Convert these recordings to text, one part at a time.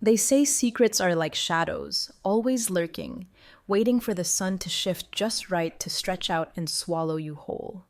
They say secrets are like shadows, always lurking, waiting for the sun to shift just right to stretch out and swallow you whole.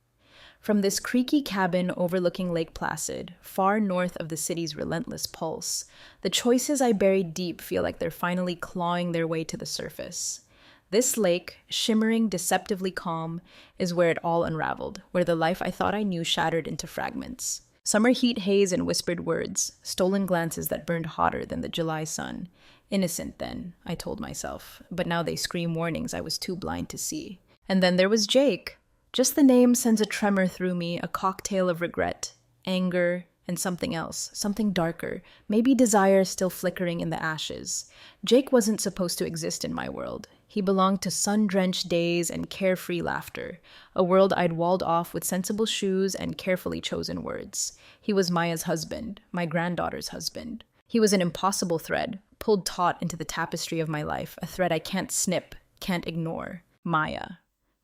From this creaky cabin overlooking Lake Placid, far north of the city's relentless pulse, the choices I buried deep feel like they're finally clawing their way to the surface. This lake, shimmering deceptively calm, is where it all unraveled, where the life I thought I knew shattered into fragments. Summer heat haze and whispered words, stolen glances that burned hotter than the July sun. Innocent then, I told myself, but now they scream warnings I was too blind to see. And then there was Jake. Just the name sends a tremor through me, a cocktail of regret, anger, and something else, something darker, maybe desire still flickering in the ashes. Jake wasn't supposed to exist in my world. He belonged to sun-drenched days and carefree laughter, a world I'd walled off with sensible shoes and carefully chosen words. He was Maya's husband, my granddaughter's husband. He was an impossible thread, pulled taut into the tapestry of my life, a thread I can't snip, can't ignore. Maya.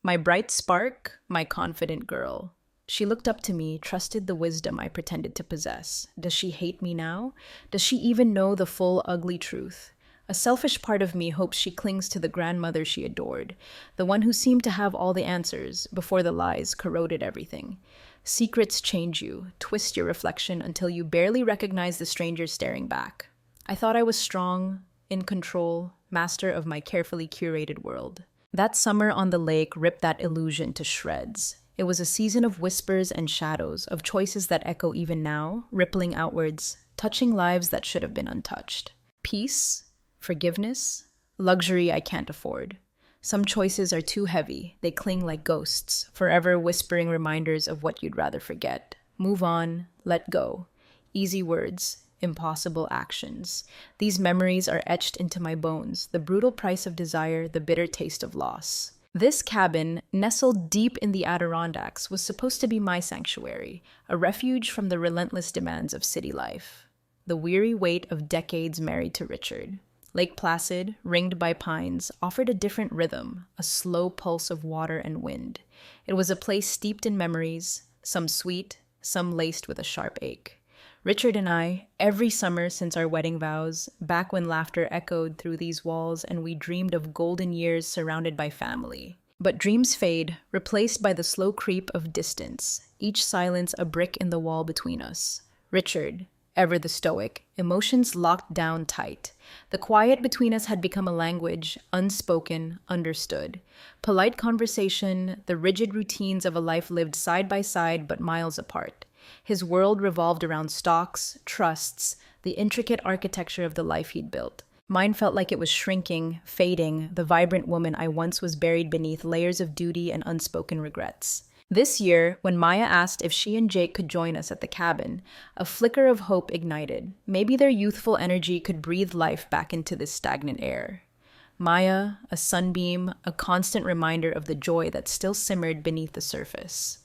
My bright spark, my confident girl. She looked up to me, trusted the wisdom I pretended to possess. Does she hate me now? Does she even know the full, ugly truth? A selfish part of me hopes she clings to the grandmother she adored, the one who seemed to have all the answers before the lies corroded everything. Secrets change you, twist your reflection until you barely recognize the stranger staring back. I thought I was strong, in control, master of my carefully curated world. That summer on the lake ripped that illusion to shreds. It was a season of whispers and shadows, of choices that echo even now, rippling outwards, touching lives that should have been untouched. Peace, forgiveness, luxury I can't afford. Some choices are too heavy, they cling like ghosts, forever whispering reminders of what you'd rather forget. Move on, let go. Easy words, impossible actions. These memories are etched into my bones, the brutal price of desire, the bitter taste of loss. This cabin, nestled deep in the Adirondacks, was supposed to be my sanctuary, a refuge from the relentless demands of city life. The weary weight of decades married to Richard. Lake Placid, ringed by pines, offered a different rhythm, a slow pulse of water and wind. It was a place steeped in memories, some sweet, some laced with a sharp ache. Richard and I, every summer since our wedding vows, back when laughter echoed through these walls and we dreamed of golden years surrounded by family. But dreams fade, replaced by the slow creep of distance, each silence a brick in the wall between us. Richard, ever the stoic, emotions locked down tight. The quiet between us had become a language, unspoken, understood. Polite conversation, the rigid routines of a life lived side by side but miles apart. His world revolved around stocks, trusts, the intricate architecture of the life he'd built. Mine felt like it was shrinking, fading, the vibrant woman I once was buried beneath layers of duty and unspoken regrets. This year, when Maya asked if she and Jake could join us at the cabin, a flicker of hope ignited. Maybe their youthful energy could breathe life back into this stagnant air. Maya, a sunbeam, a constant reminder of the joy that still simmered beneath the surface.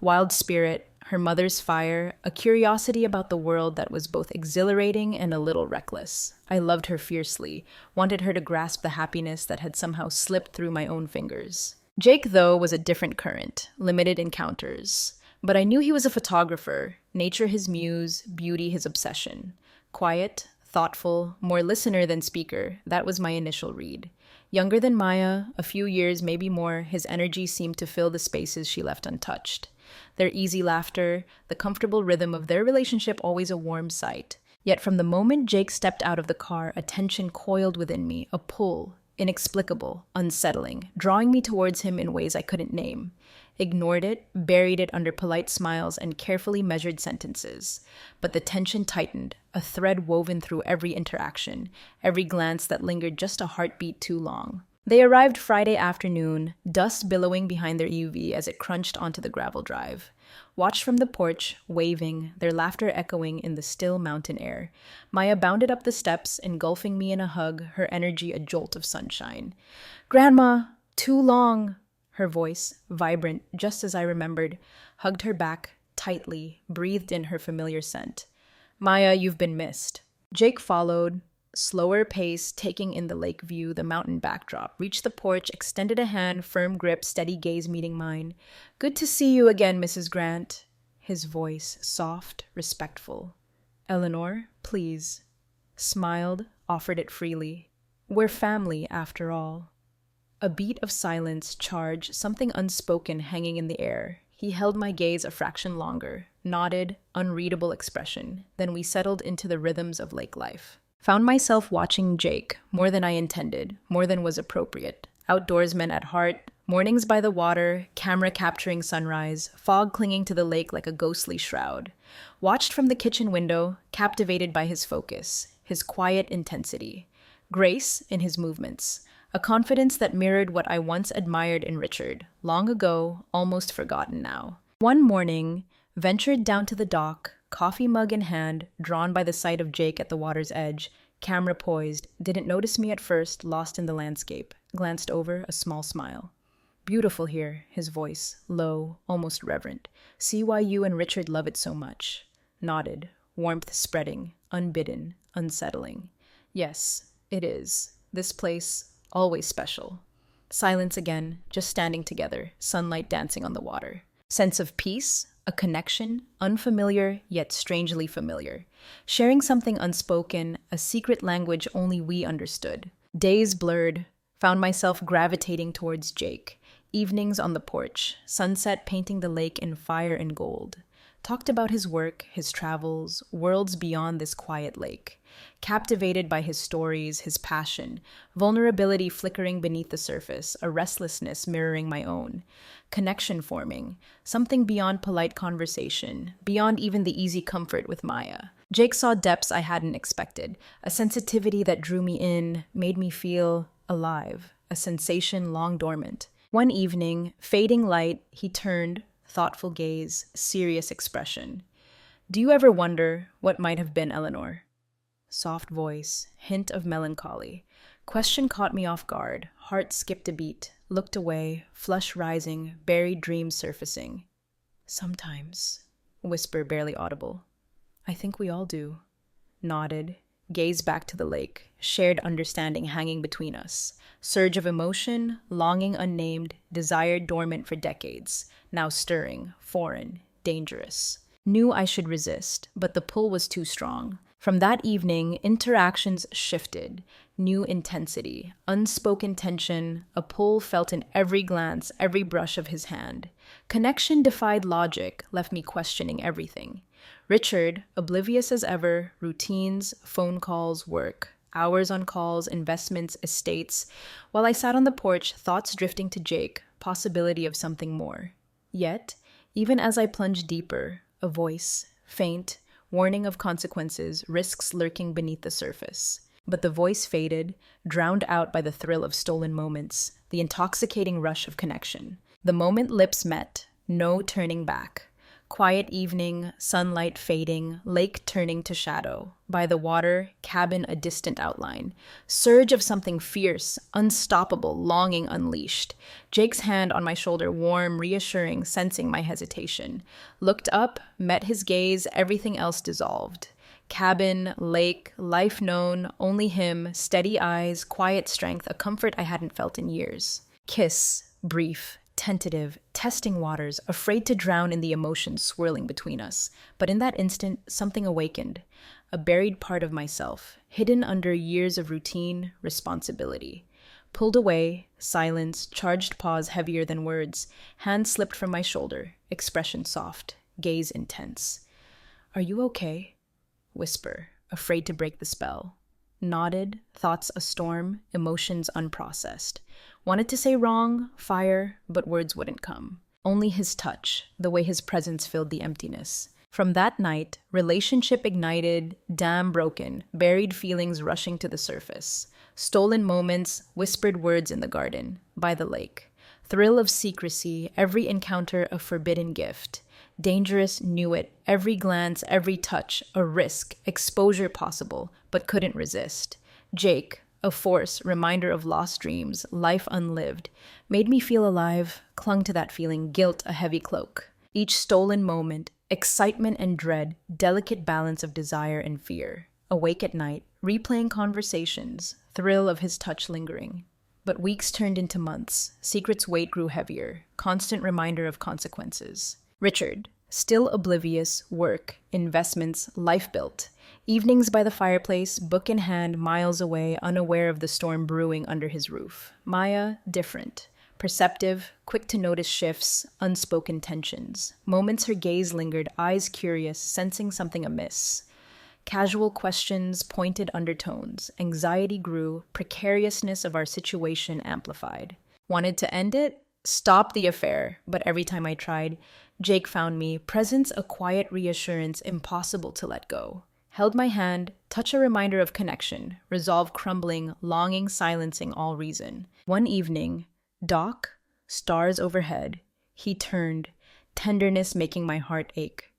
Wild spirit, her mother's fire, a curiosity about the world that was both exhilarating and a little reckless. I loved her fiercely, wanted her to grasp the happiness that had somehow slipped through my own fingers. Jake, though, was a different current, limited encounters. But I knew he was a photographer, nature his muse, beauty his obsession. Quiet, thoughtful, more listener than speaker, that was my initial read. Younger than Maya, a few years, maybe more, his energy seemed to fill the spaces she left untouched. Their easy laughter, the comfortable rhythm of their relationship always a warm sight. Yet from the moment Jake stepped out of the car, a tension coiled within me, a pull, inexplicable, unsettling, drawing me towards him in ways I couldn't name. Ignored it, buried it under polite smiles and carefully measured sentences. But the tension tightened, a thread woven through every interaction, every glance that lingered just a heartbeat too long. They arrived Friday afternoon, dust billowing behind their UV as it crunched onto the gravel drive. Watched from the porch, waving, their laughter echoing in the still mountain air. Maya bounded up the steps, engulfing me in a hug, her energy a jolt of sunshine. "Grandma, too long!" Her voice, vibrant, just as I remembered, hugged her back, tightly, breathed in her familiar scent. "Maya, you've been missed." Jake followed, slower pace, taking in the lake view, the mountain backdrop, reached the porch, extended a hand, firm grip, steady gaze meeting mine. "Good to see you again, Mrs. Grant." His voice, soft, respectful. "Eleanor, please." Smiled, offered it freely. We're family, after all. A beat of silence charged, something unspoken hanging in the air. He held my gaze a fraction longer, nodded, unreadable expression. Then we settled into the rhythms of lake life. Found myself watching Jake, more than I intended, more than was appropriate. Outdoorsman at heart, mornings by the water, camera capturing sunrise, fog clinging to the lake like a ghostly shroud. Watched from the kitchen window, captivated by his focus, his quiet intensity. Grace in his movements. A confidence that mirrored what I once admired in Richard, long ago, almost forgotten now. One morning, ventured down to the dock, coffee mug in hand, drawn by the sight of Jake at the water's edge, camera poised, didn't notice me at first, lost in the landscape, glanced over, a small smile. Beautiful here, his voice, low, almost reverent. See why you and Richard love it so much. Nodded, warmth spreading, unbidden, unsettling. Yes, it is. This place, always special. Silence again, just standing together, sunlight dancing on the water. Sense of peace, a connection, unfamiliar yet strangely familiar. Sharing something unspoken, a secret language only we understood. Days blurred, found myself gravitating towards Jake. Evenings on the porch, sunset painting the lake in fire and gold. Talked about his work, his travels, worlds beyond this quiet lake. Captivated by his stories, his passion, vulnerability flickering beneath the surface, a restlessness mirroring my own. Connection forming, something beyond polite conversation, beyond even the easy comfort with Maya. Jake saw depths I hadn't expected, a sensitivity that drew me in, made me feel alive, a sensation long dormant. One evening, fading light, he turned, thoughtful gaze, serious expression. Do you ever wonder what might have been, Eleanor? Soft voice, hint of melancholy. Question caught me off guard, heart skipped a beat, looked away, flush rising, buried dreams surfacing. Sometimes, whisper barely audible. I think we all do. Nodded, gaze back to the lake, shared understanding hanging between us. Surge of emotion, longing unnamed, desired dormant for decades, now stirring, foreign, dangerous. Knew I should resist, but the pull was too strong. From that evening, interactions shifted. New intensity, unspoken tension, a pull felt in every glance, every brush of his hand. Connection defied logic, left me questioning everything. Richard, oblivious as ever, routines, phone calls, work. Hours on calls, investments, estates. While I sat on the porch, thoughts drifting to Jake, possibility of something more. Yet, even as I plunged deeper, a voice, faint, warning of consequences, risks lurking beneath the surface. But the voice faded, drowned out by the thrill of stolen moments, the intoxicating rush of connection. The moment lips met, no turning back. Quiet evening, sunlight fading, lake turning to shadow. By the water, cabin a distant outline. Surge of something fierce, unstoppable, longing unleashed. Jake's hand on my shoulder, warm, reassuring, sensing my hesitation. Looked up, met his gaze, everything else dissolved. Cabin, lake, life known, only him, steady eyes, quiet strength, a comfort I hadn't felt in years. Kiss, brief, tentative, testing waters, afraid to drown in the emotions swirling between us. But in that instant, something awakened. A buried part of myself, hidden under years of routine, responsibility. Pulled away, silence, charged pause heavier than words. Hand slipped from my shoulder, expression soft, gaze intense. Are you okay? Whisper, afraid to break the spell. Nodded, thoughts a storm, emotions unprocessed. Wanted to say wrong, fire, but words wouldn't come. Only his touch, the way his presence filled the emptiness. From that night, relationship ignited, dam broken, buried feelings rushing to the surface. Stolen moments, whispered words in the garden, by the lake. Thrill of secrecy, every encounter a forbidden gift. Dangerous, knew it, every glance, every touch, a risk, exposure possible, but couldn't resist. Jake, a force, reminder of lost dreams, life unlived, made me feel alive, clung to that feeling, guilt a heavy cloak. Each stolen moment, excitement and dread, delicate balance of desire and fear. Awake at night, replaying conversations, thrill of his touch lingering. But weeks turned into months, secrets' weight grew heavier, constant reminder of consequences. Richard, Still oblivious, work, investments, life built. Evenings by the fireplace, book in hand, miles away, unaware of the storm brewing under his roof. Maya, different. Perceptive, quick to notice shifts, unspoken tensions. Moments her gaze lingered, eyes curious, sensing something amiss. Casual questions, pointed undertones. Anxiety grew, precariousness of our situation amplified. Wanted to end it? Stop the affair, but every time I tried, Jake found me, presence a quiet reassurance impossible to let go. Held my hand, touch a reminder of connection, resolve crumbling, longing silencing all reason. One evening, Doc, stars overhead, he turned, tenderness making my heart ache.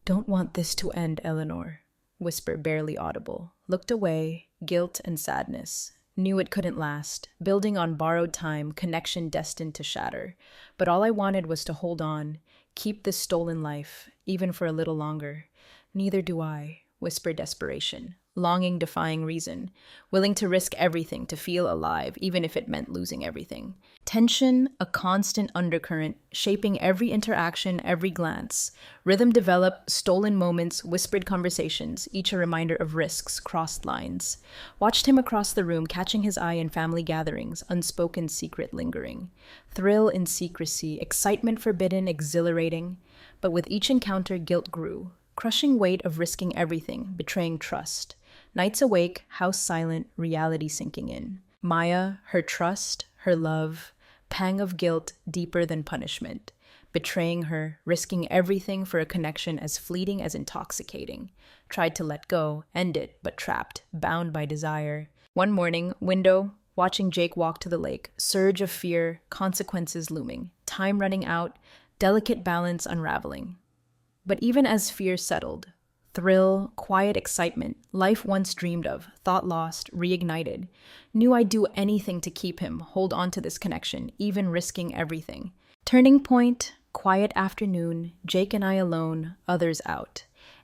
Don't want this to end, Eleanor, whisper barely audible. Looked away, guilt and sadness. Knew it couldn't last, building on borrowed time, connection destined to shatter. But all I wanted was to hold on, keep this stolen life, even for a little longer. Neither do I, whisper desperation, longing defying reason, willing to risk everything to feel alive, even if it meant losing everything. Tension, a constant undercurrent, shaping every interaction, every glance. Rhythm developed, stolen moments, whispered conversations, each a reminder of risks, crossed lines. Watched him across the room, catching his eye in family gatherings, unspoken secret lingering. Thrill in secrecy, excitement forbidden, exhilarating. But with each encounter, guilt grew. Crushing weight of risking everything, betraying trust. Nights awake, house silent, reality sinking in. Maya, her trust, her love, pang of guilt deeper than punishment. Betraying her, risking everything for a connection as fleeting as intoxicating. Tried to let go, end it, but trapped, bound by desire. One morning, window, watching Jake walk to the lake. Surge of fear, consequences looming. Time running out, delicate balance unraveling. But even as fear settled, thrill, quiet excitement, life once dreamed of, thought lost, reignited. Knew I'd do anything to keep him, hold on to this connection, even risking everything. Turning point, quiet afternoon, Jake and I alone, others out.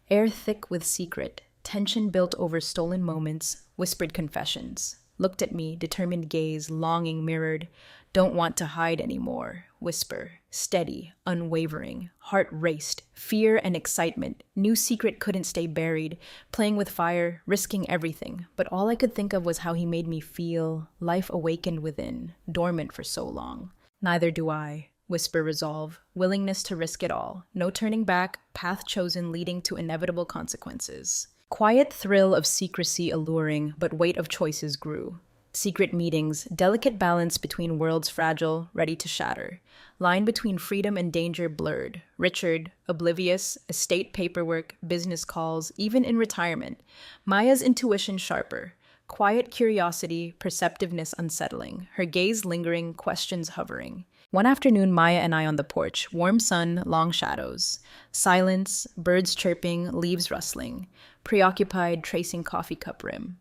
Air thick with secret, tension built over stolen moments, whispered confessions. Looked at me, determined gaze, longing mirrored. Don't want to hide anymore, whisper. Steady, unwavering, heart raced, fear and excitement. New secret couldn't stay buried, playing with fire, risking everything. But all I could think of was how he made me feel, life awakened within, dormant for so long. Neither do I, whisper resolve, willingness to risk it all. No turning back, path chosen leading to inevitable consequences. Quiet thrill of secrecy alluring, but weight of choices grew. Secret meetings, delicate balance between worlds fragile, ready to shatter. Line between freedom and danger blurred. Richard, oblivious, estate paperwork, business calls, even in retirement. Maya's intuition sharper. Quiet curiosity, perceptiveness unsettling. Her gaze lingering, questions hovering. One afternoon, Maya and I on the porch. Warm sun, long shadows. Silence, birds chirping, leaves rustling. Preoccupied, tracing coffee cup rim.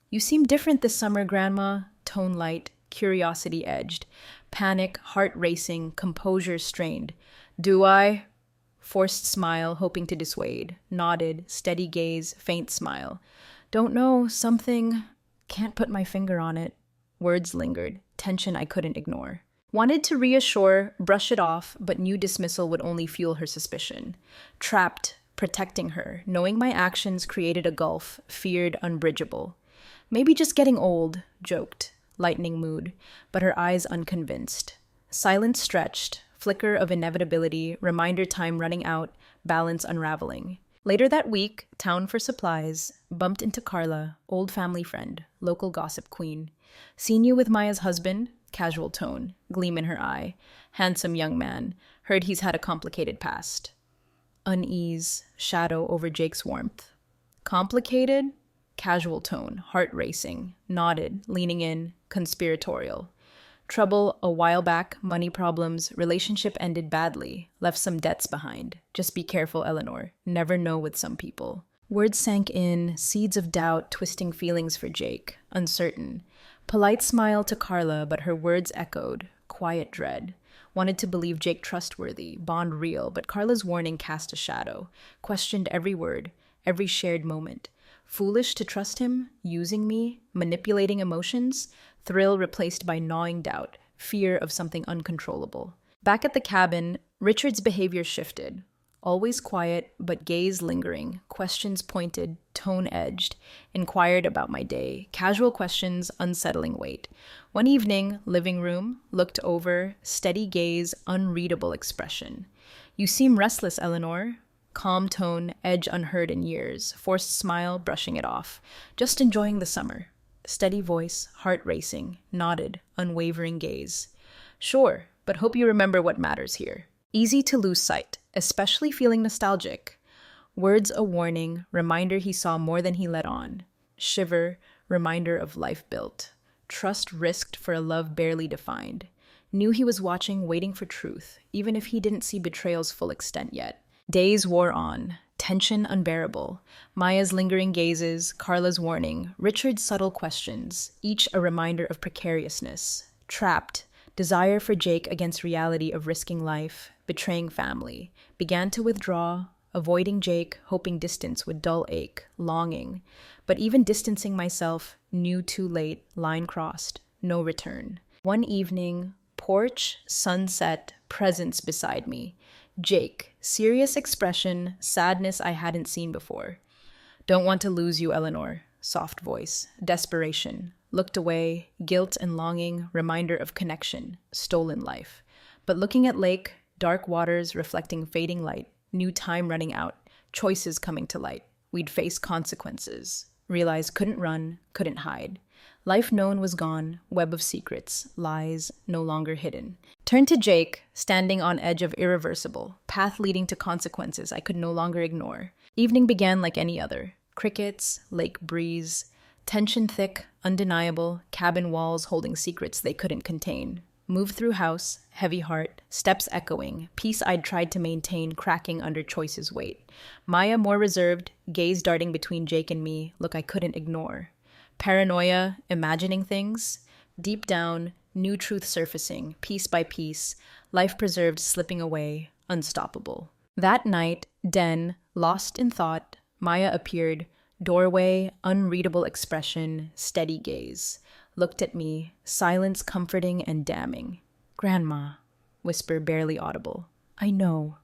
You seem different this summer, Grandma. Tone light, curiosity edged. Panic, heart racing, composure strained. Do I? Forced smile, hoping to dissuade. Nodded, steady gaze, faint smile. Don't know, something. Can't put my finger on it. Words lingered, tension I couldn't ignore. Wanted to reassure, brush it off, but knew dismissal would only fuel her suspicion. Trapped, protecting her, knowing my actions created a gulf, feared unbridgeable. Maybe just getting old, joked, lightening mood, but her eyes unconvinced. Silence stretched, flicker of inevitability, reminder time running out, balance unraveling. Later that week, town for supplies, bumped into Carla, old family friend, local gossip queen. Seen you with Maya's husband, casual tone, gleam in her eye. Handsome young man, heard he's had a complicated past. Unease, shadow over Jake's warmth. Complicated? Casual tone, heart racing, nodded, leaning in, conspiratorial. Trouble a while back, money problems, relationship ended badly, left some debts behind. Just be careful, Eleanor. Never know with some people. Words sank in, seeds of doubt twisting feelings for Jake, uncertain. Polite smile to Carla, but her words echoed, quiet dread. Wanted to believe Jake trustworthy, bond real, but Carla's warning cast a shadow, questioned every word, every shared moment. Foolish to trust him, using me, manipulating emotions, thrill replaced by gnawing doubt, fear of something uncontrollable. Back at the cabin, Richard's behavior shifted. Always quiet, but gaze lingering, questions pointed, tone edged, inquired about my day, casual questions, unsettling weight. One evening, living room, looked over, steady gaze, unreadable expression. You seem restless, Eleanor. Calm tone, edge unheard in years, forced smile, brushing it off. Just enjoying the summer. Steady voice, heart racing, nodded, unwavering gaze. Sure, but hope you remember what matters here. Easy to lose sight, especially feeling nostalgic. Words a warning, reminder he saw more than he let on. Shiver, reminder of life built. Trust risked for a love barely defined. Knew he was watching, waiting for truth, even if he didn't see betrayal's full extent yet. Days wore on, tension unbearable. Maya's lingering gazes, Carla's warning, Richard's subtle questions, each a reminder of precariousness. Trapped, desire for Jake against reality of risking life, betraying family. Began to withdraw, avoiding Jake, hoping distance would dull ache, longing. But even distancing myself, knew too late, line crossed, no return. One evening, porch, sunset, presence beside me. Jake, serious expression, sadness I hadn't seen before. Don't want to lose you, Eleanor. Soft voice, desperation. Looked away, guilt and longing, reminder of connection, stolen life. But looking at lake, dark waters reflecting fading light, new time running out, choices coming to light. We'd face consequences. Realize couldn't run, couldn't hide. Life known was gone, web of secrets, lies no longer hidden. Turned to Jake, standing on edge of irreversible, path leading to consequences I could no longer ignore. Evening began like any other. Crickets, lake breeze, tension thick, undeniable, cabin walls holding secrets they couldn't contain. Moved through house, heavy heart, steps echoing, peace I'd tried to maintain cracking under choice's weight. Maya more reserved, gaze darting between Jake and me, look I couldn't ignore. Paranoia, imagining things. Deep down, new truth surfacing, piece by piece, life preserved slipping away, unstoppable. That night, den, lost in thought, Maya appeared, doorway, unreadable expression, steady gaze. Looked at me, silence comforting and damning. Grandma, whisper barely audible. I know.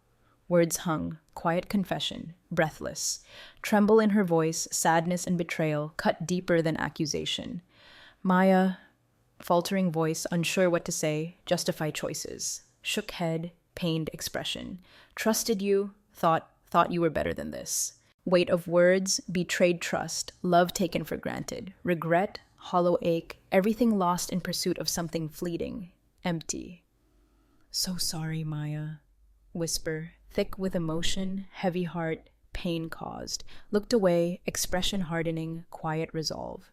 Words hung, quiet confession, breathless. Tremble in her voice, sadness and betrayal, cut deeper than accusation. Maya, faltering voice, unsure what to say, justify choices. Shook head, pained expression. Trusted you, thought you were better than this. Weight of words, betrayed trust, love taken for granted, regret, hollow ache, everything lost in pursuit of something fleeting, empty. So sorry, Maya. Whisper, thick with emotion, heavy heart, pain caused. Looked away, expression hardening, quiet resolve.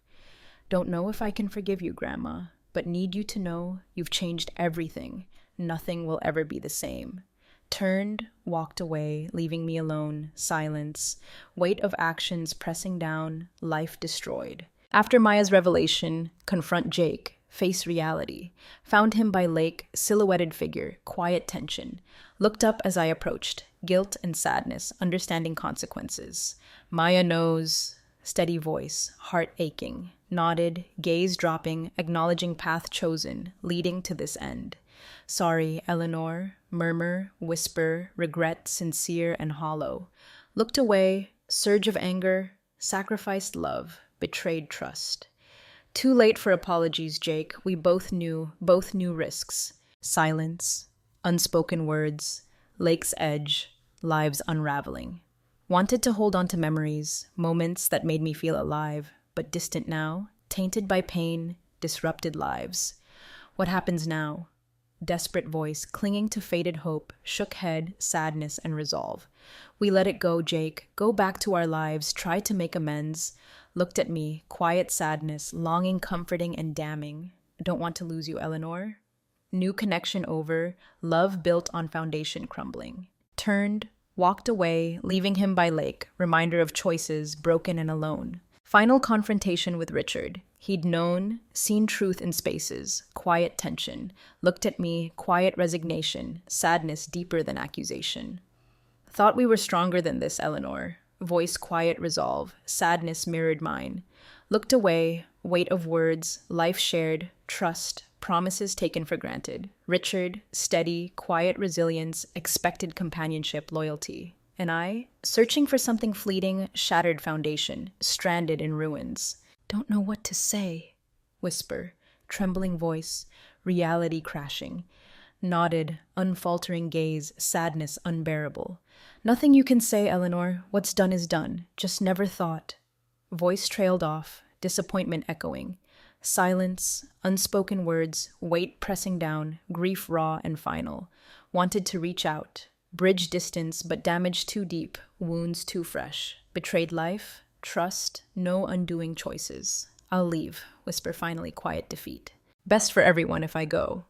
Don't know if I can forgive you, Grandma, but need you to know you've changed everything. Nothing will ever be the same. Turned, walked away, leaving me alone, silence, weight of actions pressing down, life destroyed. After Maya's revelation, confront Jake, face reality. Found him by lake, silhouetted figure, quiet tension. Looked up as I approached, guilt and sadness, understanding consequences. Maya knows, steady voice, heart aching. Nodded, gaze dropping, acknowledging path chosen, leading to this end. Sorry, Eleanor, murmur, whisper, regret, sincere and hollow. Looked away, surge of anger, sacrificed love, betrayed trust. Too late for apologies, Jake. We both knew risks. Silence, unspoken words, lake's edge, lives unraveling. Wanted to hold on to memories, moments that made me feel alive, but distant now, tainted by pain, disrupted lives. What happens now? Desperate voice, clinging to faded hope, shook head, sadness, and resolve. We let it go, Jake. Go back to our lives, try to make amends. Looked at me, quiet sadness, longing, comforting, and damning. Don't want to lose you, Eleanor. New connection over, love built on foundation crumbling. Turned, walked away, leaving him by lake, reminder of choices, broken and alone. Final confrontation with Richard. He'd known, seen truth in spaces, quiet tension. Looked at me, quiet resignation, sadness deeper than accusation. Thought we were stronger than this, Eleanor. Voice quiet resolve, sadness mirrored mine. Looked away, weight of words, life shared, trust, promises taken for granted. Richard, steady, quiet resilience, expected companionship, loyalty. And I, searching for something fleeting, shattered foundation, stranded in ruins. Don't know what to say. Whisper, trembling voice, reality crashing. Nodded, unfaltering gaze, sadness unbearable. Nothing you can say, Eleanor. What's done is done. Just never thought. Voice trailed off, disappointment echoing. Silence, unspoken words, weight pressing down, grief raw and final. Wanted to reach out. Bridge distance, but damage too deep, wounds too fresh. Betrayed life, trust, no undoing choices. I'll leave, whisper finally, quiet defeat. Best for everyone if I go.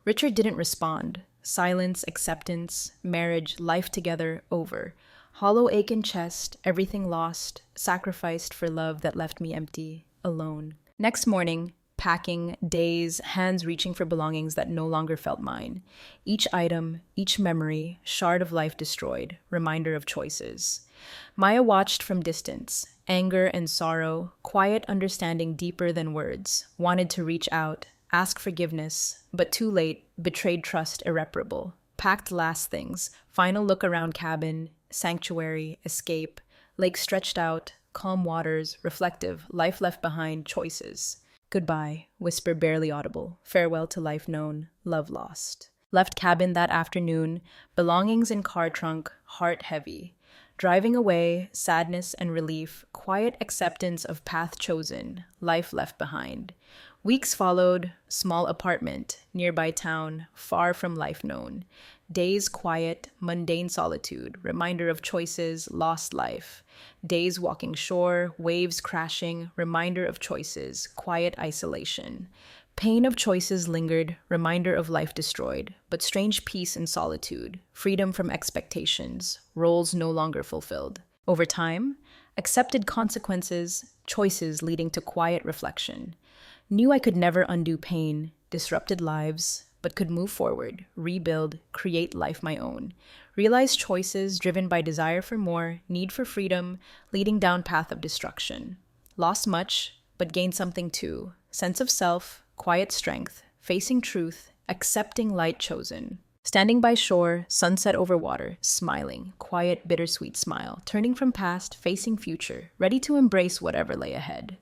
Richard didn't respond. Silence, acceptance, marriage, life together, over. Hollow ache in chest, everything lost, sacrificed for love that left me empty, alone. Next morning, packing, days, hands reaching for belongings that no longer felt mine. Each item, each memory, shard of life destroyed, reminder of choices. Maya watched from distance, anger and sorrow, quiet understanding deeper than words, wanted to reach out, ask forgiveness, but too late, betrayed trust irreparable. Packed last things, final look around cabin, sanctuary, escape, lake stretched out, calm waters, reflective, life left behind, choices. Goodbye, whisper barely audible, farewell to life known, love lost. Left cabin that afternoon, belongings in car trunk, heart heavy. Driving away, sadness and relief, quiet acceptance of path chosen, life left behind. Weeks followed, small apartment, nearby town, far from life known. Days quiet, mundane solitude, reminder of choices, lost life. Days walking shore, waves crashing, reminder of choices, quiet isolation. Pain of choices lingered, reminder of life destroyed, but strange peace in solitude, freedom from expectations, roles no longer fulfilled. Over time, accepted consequences, choices leading to quiet reflection. Knew I could never undo pain, disrupted lives, but could move forward, rebuild, create life my own. Realized choices driven by desire for more, need for freedom, leading down path of destruction. Lost much, but gained something too. Sense of self, quiet strength, facing truth, accepting light chosen. Standing by shore, sunset over water, smiling, quiet, bittersweet smile, turning from past, facing future, ready to embrace whatever lay ahead.